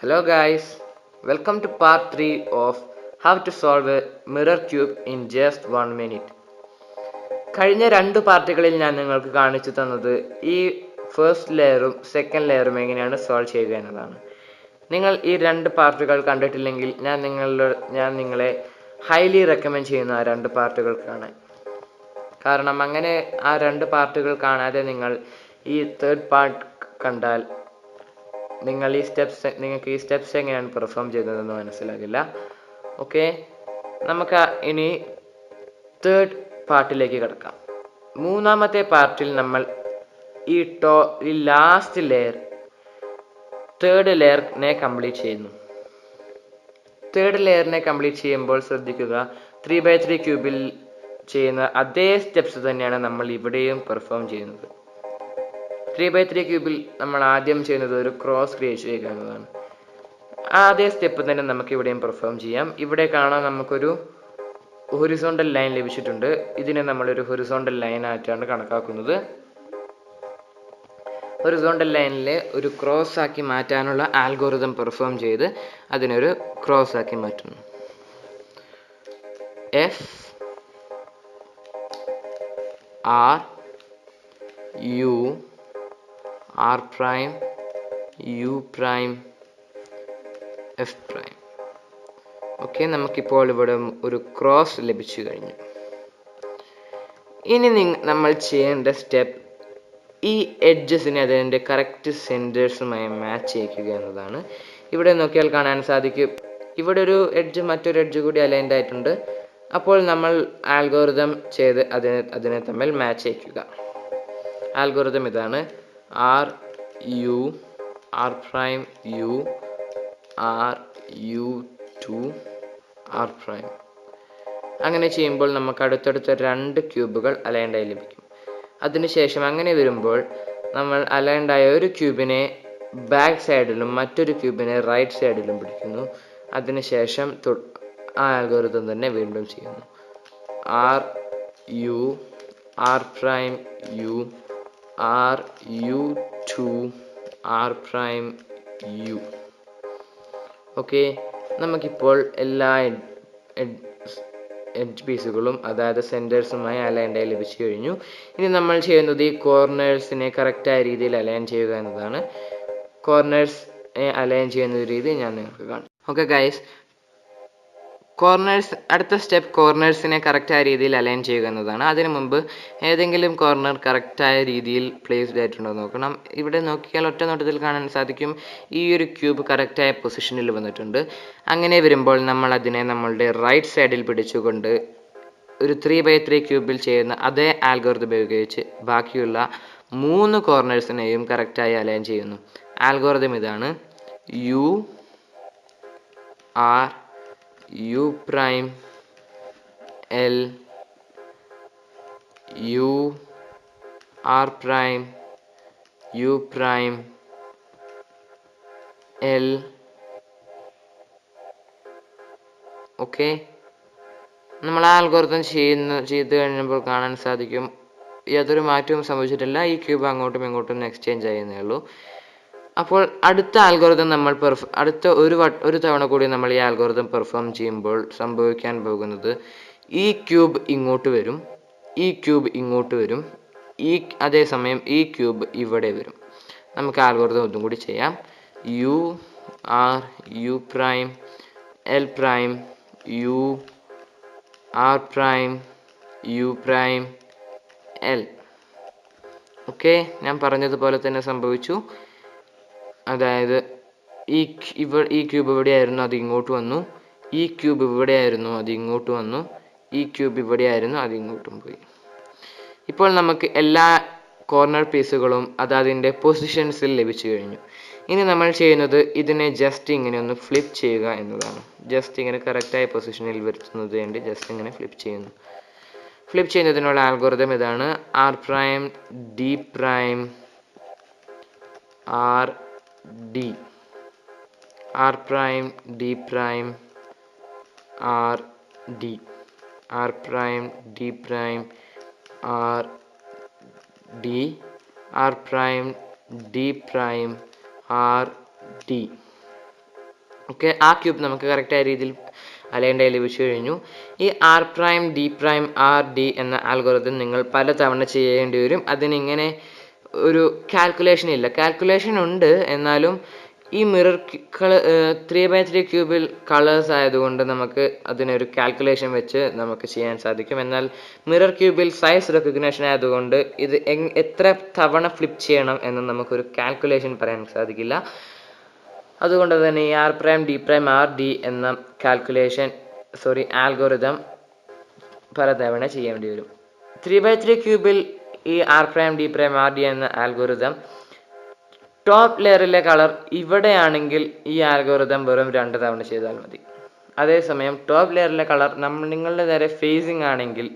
Hello guys, welcome to part 3 of how to solve a mirror cube in just 1 minute. കഴിഞ്ഞ രണ്ട് പാർട്ടുകളിൽ ഞാൻ നിങ്ങൾക്ക് കാണിച്ചു തന്നത് ഈ ഫസ്റ്റ് ലെയറും സെക്കൻഡ് ലെയറും എങ്ങനെയാണ് സോൾവ് ചെയ്യുക എന്നതാണ്. നിങ്ങൾ ഈ രണ്ട് പാർട്ടുകൾ കണ്ടിട്ടില്ലെങ്കിൽ ഞാൻ നിങ്ങളെ ഹൈലി റെക്കമെൻഡ് ചെയ്യുന്ന ആ രണ്ട് പാർട്ടുകൾ കാണാൻ. കാരണം അങ്ങനെ ആ രണ്ട് പാർട്ടുകൾ കാണാതെ നിങ്ങൾ ഈ തേർഡ് പാർട്ട് കണ്ടാൽ നിങ്ങൾക്ക് ഈ സ്റ്റെപ്സ് എങ്ങനെയാണ് പെർഫോം ചെയ്യുന്നതെന്ന് മനസ്സിലാകില്ല. ഓക്കെ, നമുക്ക് ഇനി തേർഡ് പാർട്ടിലേക്ക് കിടക്കാം. മൂന്നാമത്തെ പാർട്ടിൽ നമ്മൾ ഈ ലാസ്റ്റ് ലെയർ തേർഡ് ലെയറിനെ കംപ്ലീറ്റ് ചെയ്യുന്നു. തേർഡ് ലെയറിനെ കംപ്ലീറ്റ് ചെയ്യുമ്പോൾ ശ്രദ്ധിക്കുക, 3x3 ക്യൂബിൽ ചെയ്യുന്ന അതേ സ്റ്റെപ്സ് തന്നെയാണ് നമ്മൾ ഇവിടെയും പെർഫോം ചെയ്യുന്നത്. 3x3 ക്യൂബിൽ നമ്മൾ ആദ്യം ചെയ്യുന്നത് ഒരു ക്രോസ് ക്രിയേറ്റ് ചെയ്യുക എന്നതാണ്. അതേ സ്റ്റെപ്പ് തന്നെ നമുക്ക് ഇവിടെയും പെർഫോം ചെയ്യാം. ഇവിടെ കാണാൻ നമുക്കൊരു ഹൊറിസോണ്ടൽ ലൈൻ ലഭിച്ചിട്ടുണ്ട്. ഇതിനെ നമ്മളൊരു ഹൊറിസോണ്ടൽ ലൈൻ ആയിട്ടാണ് കണക്കാക്കുന്നത്. ഹൊറിസോണ്ടൽ ലൈനിൽ ഒരു ക്രോസ് ആക്കി മാറ്റാനുള്ള ആൽഗോരിതം പെർഫോം ചെയ്ത് അതിനൊരു ക്രോസ് ആക്കി മാറ്റുന്നു. F R U R prime U prime F prime. Okay, നമുക്കിപ്പോൾ ഇവിടെ ഒരു ക്രോസ് ലഭിച്ചു കഴിഞ്ഞു. ഇനി നമ്മൾ ചെയ്യേണ്ട സ്റ്റെപ്പ് ഈ എഡ്ജസിനെ അതിൻ്റെ കറക്റ്റ് സെൻറ്റേഴ്സുമായി മാച്ച് ചെയ്യിക്കുക എന്നതാണ്. ഇവിടെ നോക്കിയാൽ കാണാൻ സാധിക്കും, ഇവിടെ ഒരു എഡ്ജ് മറ്റൊരു എഡ്ജ് കൂടി അലൈൻഡ് ആയിട്ടുണ്ട്. അപ്പോൾ നമ്മൾ ആൽഗോരിതം ചെയ്ത് അതിനെ തമ്മിൽ മാച്ച് ചെയ്യിക്കുക. ആൽഗോരിതം ഇതാണ്: R U R prime U R U 2 R prime. അങ്ങനെ ചെയ്യുമ്പോൾ നമുക്ക് അടുത്തടുത്ത രണ്ട് ക്യൂബുകൾ അലൈൻഡായി ലഭിക്കും. അതിനുശേഷം അങ്ങനെ വരുമ്പോൾ നമ്മൾ അലൈൻഡായ ഒരു ക്യൂബിനെ ബാക്ക് സൈഡിലും മറ്റൊരു ക്യൂബിനെ റൈറ്റ് സൈഡിലും പിടിക്കുന്നു. അതിനുശേഷം ആ ആൽഗോരിതം തന്നെ വീണ്ടും ചെയ്യുന്നു. R U R prime U R U 2 R prime U. Okay, നമുക്കിപ്പോൾ എല്ലാ എഡ്ജ് പീസുകളും അതായത് സെൻറ്റേഴ്സുമായി അലൈൻഡായി ലഭിച്ചു കഴിഞ്ഞു. ഇനി നമ്മൾ ചെയ്യുന്നത് ഈ കോർണേഴ്സിനെ കറക്റ്റായ രീതിയിൽ അലൈൻ ചെയ്യുക എന്നതാണ്. കോർണേഴ്സ് അലൈൻ ചെയ്യുന്ന രീതി ഞാൻ നിങ്ങൾക്ക് കാണും. ഓക്കെ ഗൈസ്, അടുത്ത സ്റ്റെപ്പ് കോർണേഴ്സിനെ കറക്റ്റായ രീതിയിൽ അലൈൻ ചെയ്യുക എന്നതാണ്. അതിനു മുമ്പ് ഏതെങ്കിലും കോർണർ കറക്റ്റായ രീതിയിൽ പ്ലേസ്ഡ് ആയിട്ടുണ്ടോ നോക്കണം. ഇവിടെ നോക്കിയാൽ ഒറ്റ നോട്ടത്തിൽ കാണാൻ സാധിക്കും ഈ ഒരു ക്യൂബ് കറക്റ്റായ പൊസിഷനിൽ വന്നിട്ടുണ്ട്. അങ്ങനെ വരുമ്പോൾ നമ്മൾ അതിനെ നമ്മളുടെ റൈറ്റ് സൈഡിൽ പിടിച്ചുകൊണ്ട് ഒരു 3x3 ക്യൂബിൽ ചെയ്യുന്ന അതേ ആൽഗോരിതം ഉപയോഗിച്ച് ബാക്കിയുള്ള 3 കോർണേഴ്സിനെയും കറക്റ്റായി അലൈൻ ചെയ്യുന്നു. ആൽഗോരിതം ഇതാണ്: U R U prime L U R prime U prime L. Okay, നമ്മൾ ആ ആൽഗോരിതം ചെയ്ത് കഴിഞ്ഞപ്പോൾ കാണാൻ സാധിക്കും യാതൊരു മാറ്റവും സംഭവിച്ചിട്ടില്ല. ഈ ക്യൂബ് അങ്ങോട്ടും ഇങ്ങോട്ടും എക്സ്ചേഞ്ച് ചെയ്യുന്നേ ഉള്ളൂ. അപ്പോൾ അടുത്ത ആൽഗോരിതം നമ്മൾ ഒരു തവണ കൂടി നമ്മൾ ഈ ആൽഗോരിതം പെർഫോം ചെയ്യുമ്പോൾ സംഭവിക്കാൻ പോകുന്നത് ഈ ക്യൂബ് ഇങ്ങോട്ട് വരും, ഈ ക്യൂബ് ഇങ്ങോട്ട് വരും, അതേസമയം ഈ ക്യൂബ് ഇവിടെ വരും. നമുക്ക് ആൽഗോരിതം ഒന്നും കൂടി ചെയ്യാം: U R U prime L prime U R prime U prime L. Okay, ഞാൻ പറഞ്ഞതുപോലെ തന്നെ സംഭവിച്ചു. അതായത് ഈ ക്യൂബ് ഇവിടെയായിരുന്നു, അത് ഇങ്ങോട്ട് വന്നു. ഈ ക്യൂബ് ഇവിടെയായിരുന്നു, അത് ഇങ്ങോട്ട് വന്നു. ഈ ക്യൂബ് ഇവിടെയായിരുന്നു, അത് ഇങ്ങോട്ടും പോയി. ഇപ്പോൾ നമുക്ക് എല്ലാ കോർണർ പീസുകളും അതിൻ്റെ പൊസിഷൻസിൽ ലഭിച്ചു കഴിഞ്ഞു. ഇനി നമ്മൾ ചെയ്യുന്നത് ഇതിനെ ജസ്റ്റ് ഇങ്ങനെ ഒന്ന് ഫ്ലിപ്പ് ചെയ്യുക എന്നതാണ്. ജസ്റ്റ് ഇങ്ങനെ കറക്റ്റായ പൊസിഷനിൽ വരുത്തുന്നത് വേണ്ടി ജസ്റ്റ് ഇങ്ങനെ ഫ്ലിപ്പ് ചെയ്യുന്നു. ഫ്ലിപ്പ് ചെയ്യുന്നതിനുള്ള ആൽഗോരിതം ഇതാണ്: R prime D prime R D R prime D prime R D R prime D prime R D R prime D prime R D. Okay, ആ ക്യൂബ് നമുക്ക് കറക്റ്റായ രീതിയിൽ അലൈൻഡായി ലഭിച്ചു കഴിഞ്ഞു. ഈ R prime D prime R D എന്ന algorithm നിങ്ങൾ പലതവണ ചെയ്യേണ്ടി വരും. അതിനിങ്ങനെ ഒരു കാൽക്കുലേഷൻ ഇല്ല. കാൽക്കുലേഷൻ ഉണ്ട്, എന്നാലും ഈ മിറർ 3x3 ക്യൂബിൽ കളേഴ്സ് ആയതുകൊണ്ട് നമുക്ക് അതിനൊരു കാൽക്കുലേഷൻ വെച്ച് നമുക്ക് ചെയ്യാൻ സാധിക്കും. എന്നാൽ മിറർ ക്യൂബിൽ സൈസ് റെക്കഗ്നേഷൻ ആയതുകൊണ്ട് ഇത് എത്ര തവണ ഫ്ലിപ്പ് ചെയ്യണം എന്ന് നമുക്കൊരു കാൽക്കുലേഷൻ പറയാൻ സാധിക്കില്ല. അതുകൊണ്ട് തന്നെ ഈ R prime D prime R D എന്ന ആൽഗോരിതം പലതവണ ചെയ്യേണ്ടി വരും. 3x3 ക്യൂബിൽ ഈ R prime D prime R D എന്ന ആൽഗോരിതം ടോപ്പ് ലെയറിലെ കളർ ഇവിടെയാണെങ്കിൽ ഈ ആൽഗോരിതം വെറും 2 തവണ ചെയ്താൽ മതി. അതേസമയം ടോപ്പ് ലെയറിലെ കളർ നിങ്ങളുടെ നേരെ ഫേസിങ് ആണെങ്കിൽ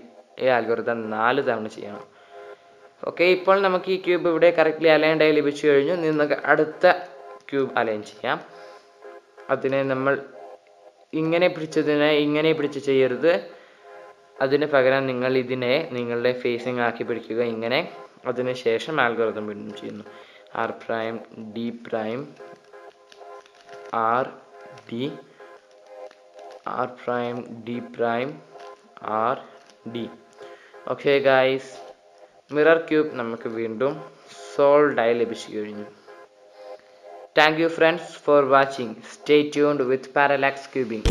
ഈ ആൽഗോരിതം 4 തവണ ചെയ്യണം. ഓക്കെ, ഇപ്പോൾ നമുക്ക് ഈ ക്യൂബ് ഇവിടെ കറക്റ്റ്ലി അലൈൻഡായി ലഭിച്ചു കഴിഞ്ഞു. നിങ്ങൾക്ക് അടുത്ത ക്യൂബ് അലൈൻ ചെയ്യാം. അതിനെ നമ്മൾ ഇങ്ങനെ പിടിച്ച് ചെയ്യരുത്. അതിന് പകരം നിങ്ങൾ ഇതിനെ നിങ്ങളുടെ ഫേസിങ് ആക്കി പിടിക്കുക ഇങ്ങനെ. അതിനുശേഷം ആൽഗോരിതം വീണ്ടും ചെയ്യുന്നു. R prime D prime R D, R prime D prime R D. Okay guys, mirror cube നമുക്ക് വീണ്ടും സോൾഡായി ലഭിച്ചു കഴിഞ്ഞു. Thank you friends for watching. Stay tuned with Parallax Cubing.